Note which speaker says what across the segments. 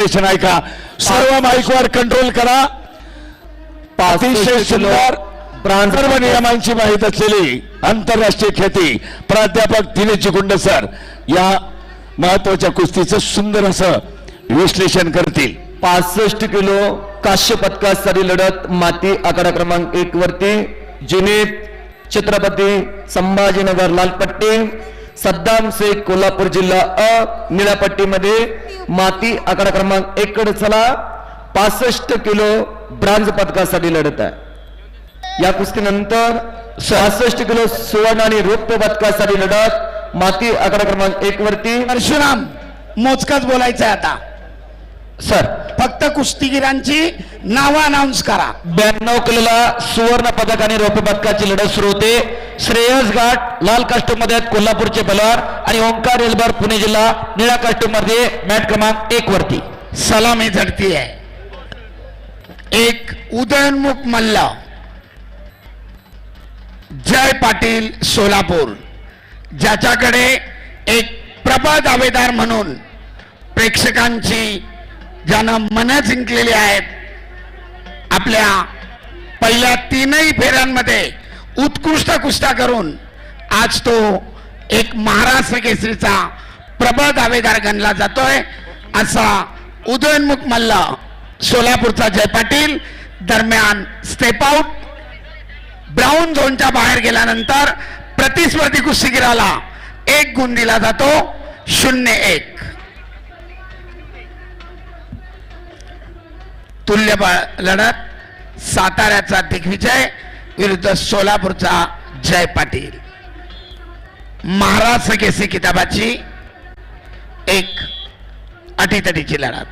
Speaker 1: ऐका सर्व माईकवर कंट्रोल करा. अतिशय सुंदर सर्व नियमांची माहिती असलेली आंतरराष्ट्रीय ख्याती प्राध्यापक दिनेश गुंड सर या महत्वाच्या कुस्तीचं सुंदर असं विश्लेषण करतील.
Speaker 2: 65 किलो काश्य पदकासाठी लढत माती आकडा क्रमांक 1 वरती जुनेद छत्रपती संभाजीनगर लालपट्टी, सद्दाम शेख कोल्हापूर जिल्हा अ निळ्या पट्टीमध्ये माती आकडा क्रमांक 1 कडे चला. 65 किलो ब्रांज पदकासाठी लढत आहे. या कुस्तीनंतर 66 किलो सुवर्ण आणि रौप्य पदकासाठी लढत माती आकडा क्रमांक 1 वरती.
Speaker 3: परशुराम मोजकाच बोलायचं आहे आता
Speaker 2: सर.
Speaker 3: फक्त कुस्तीगिरांची नावं अनाऊन्स करा.
Speaker 2: 92 किलोला सुवर्ण पदक आणि रौप्य पदकाची लढत सुरू होते. श्रेयस घाट लाल कास्ट्यूम मध्ये आहेत कोल्हापूरचे पहलवान आणि ओंकार एल्बर पुणे जिल्हा निळ्या कास्ट्यूम मध्ये मॅट क्रमांक 1 वरती.
Speaker 3: सलामी झडती आहे. एक उदयनमुख मल्ल जय पाटील सोलापूर, ज्याच्याकडे एक प्रबळ दावेदार म्हणून प्रेक्षकांची ज्यानं मन जिंकलेली आहेत. आपल्या पहिल्या 3ही फेऱ्यांमध्ये उत्कृष्ट कुस्त्या करून आज तो एक महाराष्ट्र केसरीचा प्रबळ दावेदार गणला जातोय. असा उदयनमुख मल्ल सोलापूरचा जय पाटील दरम्यान स्टेप आउट ब्राऊन झोनच्या बाहेर गेल्यानंतर प्रतिस्पर्धी कुस्तीगिराला 1 गुण दिला जातो. 0-1 तुल्यबळ लढत साताऱ्याचा दिग्विजय विरुद्ध सोलापूरचा जय पाटील. महाराष्ट्र केसरी किताबाची एक अटीतटीची लढत.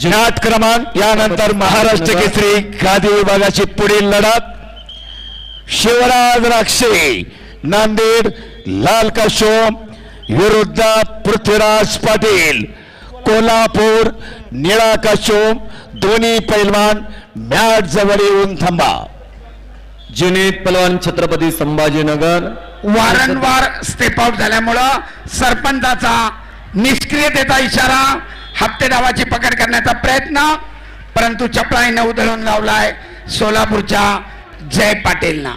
Speaker 1: जिनात क्रमांक यानंतर महाराष्ट्र केसरी खादी विभागाची पुढील लढत शिवराज राक्षे नांदेड लाल कास्ट्यूम विरुद्ध पृथ्वीराज पाटील कोल्हापूर निळा कास्ट्यूम. दोन्ही पैलवान मॅट जवळ येऊन थांबा.
Speaker 2: जुनेद पहलवान छत्रपती संभाजीनगर
Speaker 3: वारंवार स्टेप आउट झाल्यामुळं सरपंचाचा निष्क्रियतेचा इशारा, हप्ते डावाची पकड करण्याचा प्रयत्न, परंतु चपळाईनं उधळून लावलाय सोलापूरच्या जय पाटीलना.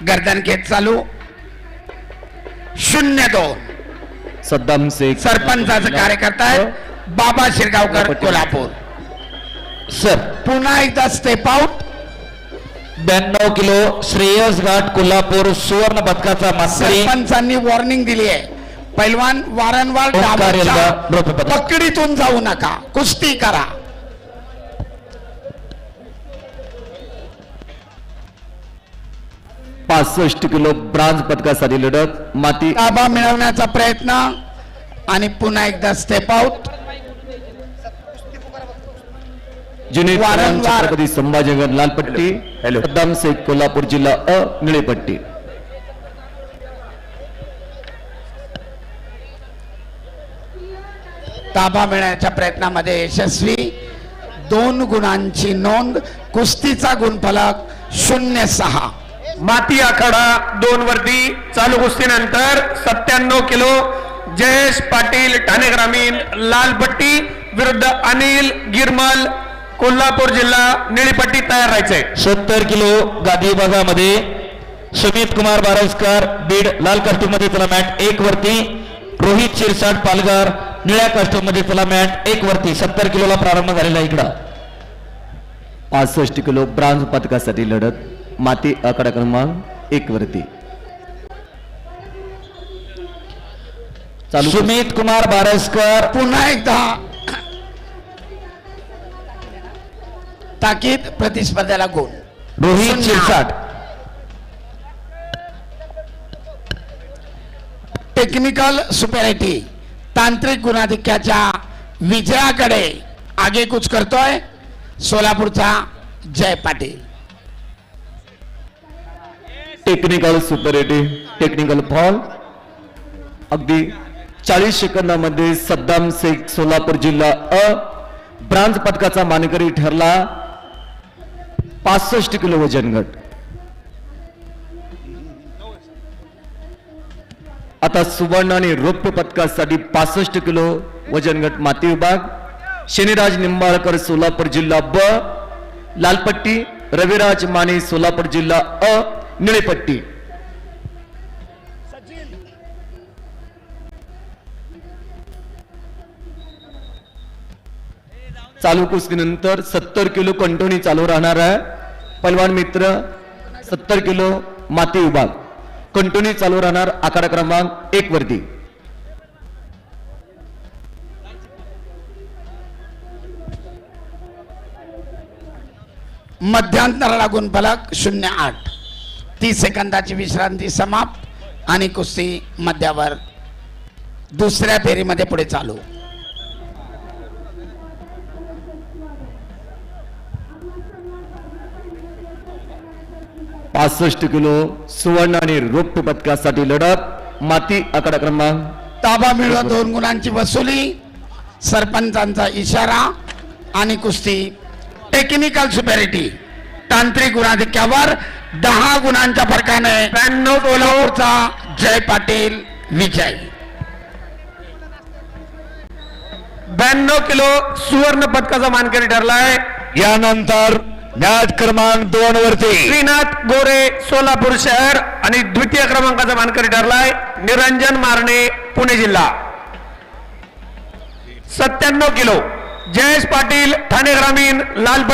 Speaker 3: गर्दन खेच चालू. 0-2
Speaker 2: सद्दाम शेख
Speaker 3: सरपंचाचं कार्यकर्ता आहेत बाबा शिरगावकर कोल्हापूर.
Speaker 2: सर.
Speaker 3: पुन्हा एकदा स्टेप आउट.
Speaker 2: 92 किलो श्रेयस घाट कोल्हापूर सुवर्ण पदकाचा मास्टरी.
Speaker 3: सरपंचांनी वॉर्निंग दिली आहे, पैलवान वारंवार डावाच्या पकडीतून जाऊ नका, कुस्ती करा.
Speaker 2: पासष्ट किलो ब्रांज पदकासाठी लढत माती
Speaker 3: ताबा मिळवण्याचा प्रयत्न आणि पुन्हा एकदा स्टेप आउट.
Speaker 2: जुनेद
Speaker 3: वारंवार
Speaker 2: छत्रपती संभाजीनगर लालपट्टी, सद्दाम शेख कोल्हापूर जिल्हा अ निळी पट्टी.
Speaker 3: ताबा मिळण्याच्या प्रयत्नामध्ये यशस्वी. 2 गुणांची नोंद. कुस्तीचा गुणफलक 0-6.
Speaker 4: माती आखाडा 2 वरती चालू कुस्तीनंतर 97 किलो जयेश पाटील ठाणे ग्रामीण लालपट्टी विरुद्ध अनिल गिरमल कोल्हापूर जिल्हा निळीपट्टी तयार राहायचंय.
Speaker 2: 70 किलो गादी विभागामध्ये सुमित कुमार बारसकर बीड लाल कास्ट्यूम मध्ये त्याला मॅट 1 वरती. रोहित शिरसाट पालघर निळ्या कास्ट्यूम मध्ये त्याला मॅट 1 वरती. 70 किलोला प्रारंभ झालेला इकडं. 65 किलो ब्रांज पदकासाठी लढत माती आकडा क्रमांक 1 वरती. सुमित कुमार बारसकर
Speaker 3: पुन्हा एकदा ताकीद प्रतिस्पर्ध्याला गुण.
Speaker 2: रोहित शिरसाट
Speaker 3: टेक्निकल सुपेरिटी तांत्रिक गुणाधिक्याच्या विजयाकडे आगेकूच करतोय सोलापूरचा Jay Patil.
Speaker 2: Technical superiority technical fall. अगदी 40 सेकंदामध्ये सद्दाम शेख सोलापूर जिल्हा अ ब्रांज पदकाचा मानकरी ठरला. 65 किलो वजन गट. आता सुवर्ण आणि रौप्य पदकासाठी 65 किलो वजन गट माती विभाग शनिराज निंबाळकर सोलापूर जिल्हा ब, लालपट्टी रविराज माने सोलापूर जिल्हा अ, निळेपट्टी. चालू कुस्तीनंतर 70 किलो कंटोनी चालू राहणार आहे. पैलवान मित्र 70 किलो माती विभाग कंटोनी चालू राहणार आखाडा क्रमांक 1 वरती.
Speaker 3: मध्यांतराला गुणफलक 0-8. 30 सेकंदाची विश्रांती समाप्त आणि कुस्ती मध्यावर दुसऱ्या फेरीमध्ये पुढे चालू.
Speaker 2: पासष्ट किलो सुवर्ण आणि रौप्य पदकासाठी लढत माती आखाडा क्रमांक.
Speaker 3: ताबा मिळवा 2 गुणांची वसुली, सरपंचांचा इशारा आणि कुस्ती टेक्निकल सुपेरिटी तांत्रिक गुणाधिक्यावर 10 गुणांच्या फरकाने
Speaker 4: 92
Speaker 3: कोल्हापूरचा जय पाटील विजय.
Speaker 4: 92 किलो सुवर्ण पदकाचा मानकरी ठरलाय
Speaker 1: यानंतर मॅच क्रमांक 2 वरती
Speaker 4: श्रीनाथ गोरे सोलापूर शहर आणि द्वितीय क्रमांकाचा मानकरी ठरलाय निरंजन मारणे पुणे जिल्हा. 97 किलो जयेश पाटील ठाणे ग्रामीण लाल